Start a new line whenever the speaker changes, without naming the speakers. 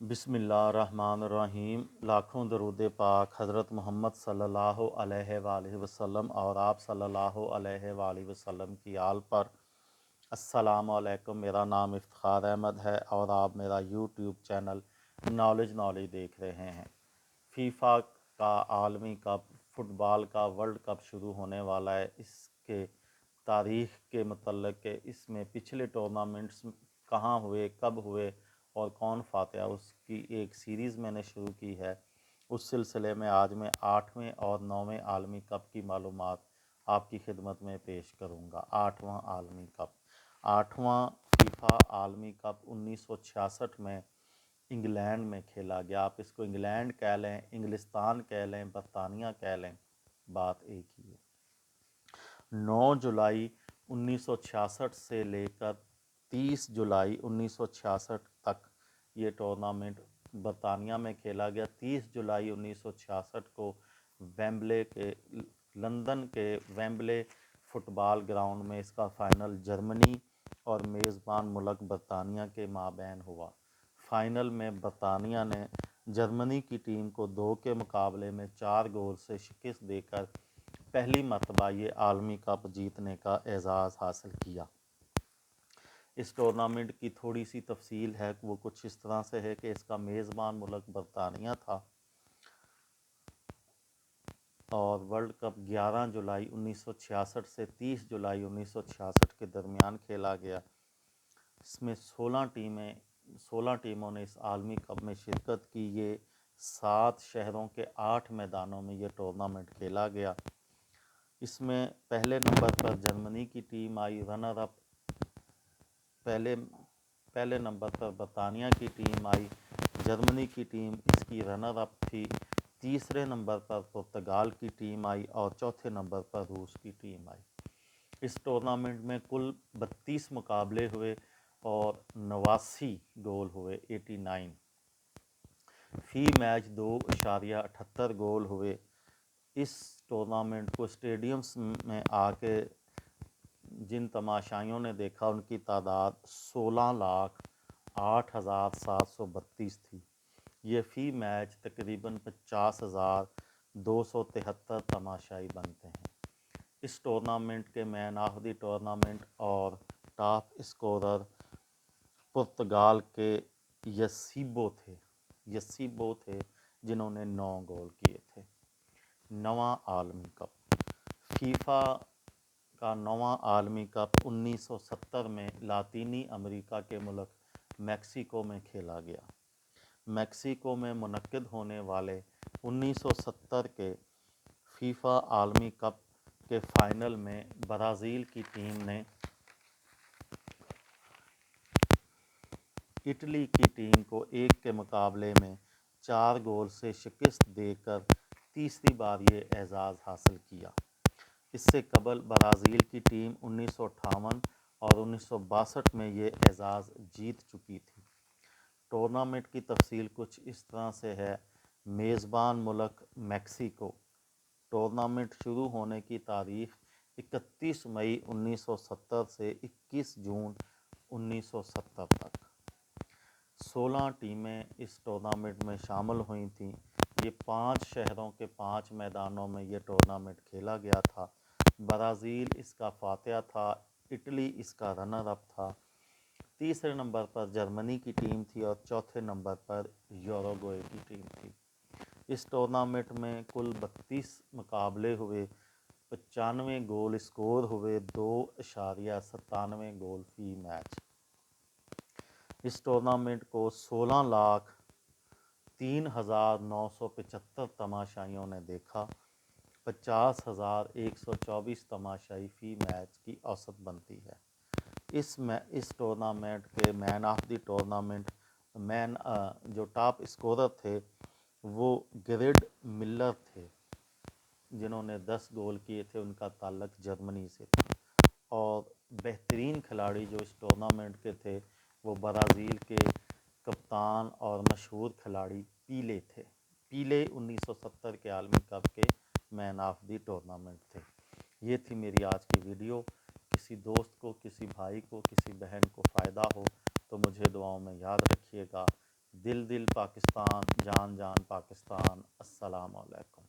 بسم اللہ الرحمن الرحیم۔ لاکھوں درود پاک حضرت محمد صلی اللہ علیہ وآلہ وسلم اور آپ صلی اللہ علیہ وآلہ وسلم کی آل پر۔ السلام علیکم، میرا نام افتخار احمد ہے اور آپ میرا یوٹیوب چینل نالج دیکھ رہے ہیں۔ فیفا کا عالمی کپ، فٹ بال کا ورلڈ کپ شروع ہونے والا ہے۔ اس کے تاریخ کے متعلق کہ اس میں پچھلے ٹورنامنٹس کہاں ہوئے، کب ہوئے اور کون فاتح، اس کی ایک سیریز میں نے شروع کی ہے۔ اس سلسلے میں آج میں 8ویں اور 9ویں عالمی کپ کی معلومات آپ کی خدمت میں پیش کروں گا۔ 8واں عالمی کپ، 8واں فیفا عالمی کپ 1966 میں انگلینڈ میں کھیلا گیا۔ آپ اس کو انگلینڈ کہہ لیں، انگلستان کہہ لیں، برطانیہ کہہ لیں، بات ایک ہی ہے۔ 9 جولائی 1966 سے لے کر 30 جولائی 1966 تک یہ ٹورنامنٹ برطانیہ میں کھیلا گیا۔ 30 جولائی 1966 کو لندن کے ویمبلے فٹ بال گراؤنڈ میں اس کا فائنل جرمنی اور میزبان ملک برطانیہ کے مابین ہوا۔ فائنل میں برطانیہ نے جرمنی کی ٹیم کو 2 کے مقابلے میں 4 گول سے شکست دے کر پہلی مرتبہ یہ عالمی کپ جیتنے کا اعزاز حاصل کیا۔ اس ٹورنامنٹ کی تھوڑی سی تفصیل ہے، وہ کچھ اس طرح سے ہے کہ اس کا میزبان ملک برطانیہ تھا اور ورلڈ کپ 11 جولائی 1966 سے 30 جولائی 1966 کے درمیان کھیلا گیا۔ اس میں 16 ٹیموں نے اس عالمی کپ میں شرکت کی۔ یہ 7 شہروں کے 8 میدانوں میں یہ ٹورنامنٹ کھیلا گیا۔ اس میں پہلے نمبر پر جرمنی کی ٹیم آئی، رنر اپ پہلے نمبر پر برطانیہ کی ٹیم آئی، جرمنی کی ٹیم اس کی رنر اپ تھی۔ تیسرے نمبر پر پرتگال کی ٹیم آئی اور چوتھے نمبر پر روس کی ٹیم آئی۔ اس ٹورنامنٹ میں کل 32 مقابلے ہوئے اور 89 گول ہوئے، 89 فی میچ 2.78 گول ہوئے۔ اس ٹورنامنٹ کو اسٹیڈیمز میں آ کے جن تماشائیوں نے دیکھا ان کی تعداد 16,08,732 تھی۔ یہ فی میچ تقریباً 50,273 تماشائی بنتے ہیں۔ اس ٹورنامنٹ کے مین آف دی ٹورنامنٹ اور ٹاپ اسکورر پرتگال کے یسیبو تھے جنہوں نے 9 گول کیے تھے۔ 9واں عالمی کپ، فیفا کا 9واں عالمی کپ 1970 میں لاطینی امریکہ کے ملک میکسیکو میں کھیلا گیا۔ میکسیکو میں منعقد ہونے والے 1970 کے فیفا عالمی کپ کے فائنل میں برازیل کی ٹیم نے اٹلی کی ٹیم کو 1 کے مقابلے میں 4 گول سے شکست دے کر تیسری بار یہ اعزاز حاصل کیا۔ اس سے قبل برازیل کی ٹیم 1958 اور 1962 میں یہ اعزاز جیت چکی تھی۔ ٹورنامنٹ کی تفصیل کچھ اس طرح سے ہے۔ میزبان ملک میکسیکو، ٹورنامنٹ شروع ہونے کی تاریخ 31 مئی 1970 سے 21 جون 1970 تک۔ 16 ٹیمیں اس ٹورنامنٹ میں شامل ہوئی تھیں۔ یہ 5 شہروں کے 5 میدانوں میں یہ ٹورنامنٹ کھیلا گیا تھا۔ برازیل اس کا فاتح تھا، اٹلی اس کا رنر اپ تھا، تیسرے نمبر پر جرمنی کی ٹیم تھی اور چوتھے نمبر پر یوروگوئے کی ٹیم تھی۔ اس ٹورنامنٹ میں کل 32 مقابلے ہوئے، 95 گول اسکور ہوئے، 2.97 گول فی میچ۔ اس ٹورنامنٹ کو 16,03,975 تماشائیوں نے دیکھا۔ 50,124 تماشائی فی میچ کی اوسط بنتی ہے۔ اس ٹورنامنٹ کے مین آف دی ٹورنامنٹ جو ٹاپ اسکورر تھے وہ گریڈ ملر تھے، جنہوں نے 10 گول کیے تھے۔ ان کا تعلق جرمنی سے تھا۔ اور بہترین کھلاڑی جو اس ٹورنامنٹ کے تھے وہ برازیل کے کپتان اور مشہور کھلاڑی پیلے تھے۔ پیلے 1970 کے عالمی کپ کے مین آف دی ٹورنامنٹ تھے۔ یہ تھی میری آج کی ویڈیو۔ کسی دوست کو، کسی بھائی کو، کسی بہن کو فائدہ ہو تو مجھے دعاؤں میں یاد رکھیے گا۔ دل دل پاکستان، جان جان پاکستان۔ السلام علیکم۔